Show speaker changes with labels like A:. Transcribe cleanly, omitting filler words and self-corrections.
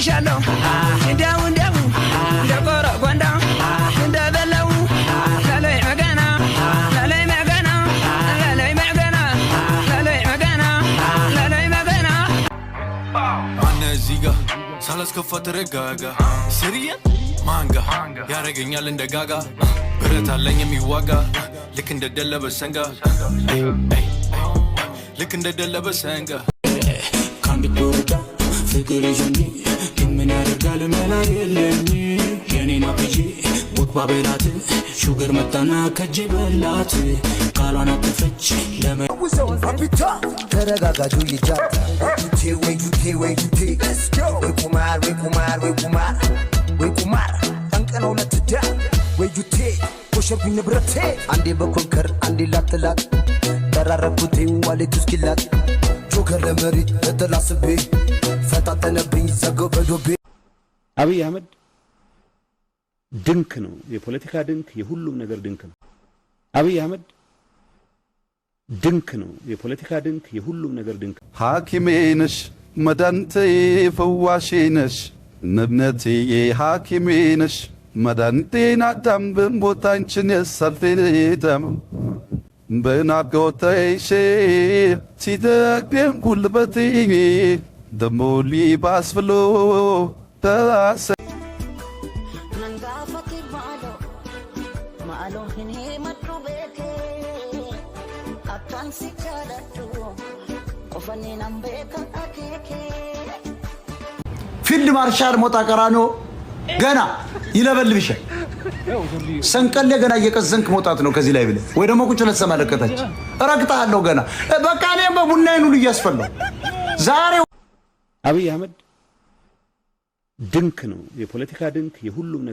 A: ይሻለው እንዳው እንደቆረ ጎንዳ እንደበለው ለላይ መገና
B: Ziga, salas kafat regaga. Syrian, manga, yaregenyal inda gaga. Berata lanyami waga, likinda della basenga. Likinda della basenga.
C: Kandi purda, figure jani, kimena regal mela yeleni. Yani na piji, bukba belate, sugar matana kajibelat. Kalana tefech, leme.
D: Apita, teragaga juija. Way you take. Let's go. We kumar. Tankana una tada. Way you take. Push up in the brate. Andi bakunker, andi lat. Tararaputi wale tuskilat. Joker lemeri, the last be. Fatatana brings a go bedobe.
E: አብይ አህመድ ድንክ ነው የፖለቲካ ድንክ የሁሉም ነገር ድንክ ነው አብይ አህመድ ድንክ ነው የፖለቲካ ድንክ የሁሉም ነገር ድንክ
F: ሐኪሜ ነሽ መድኃኒቴ ፈዋሼ ነሽ ነብነቴ ሐኪሜ ነሽ መድኃኒቴን አዳም በሞታንችን የሰልፌደም በናፍቆትሽ ሲደክም ጉልበቴ ደሞ ሊባስ ብሎ ተላሰ
G: ፊልድ ማርሻል ሞጣ ቀራኖ ገና ይለበልብሻል ሰንቀሌ ገና እየቀዘንክ መውጣት ነው ከዚህ ላይ ብለ ወይ ደግሞ ቁጭ ለተሰማለከታች ረግጣለሁ ገና በቃ እኔም በቡናዬን ሁሉ እያስፈላው ዛሬ
E: አብይ አህመድ ድንክ ነው የፖለቲካ ድንክ የሁሉም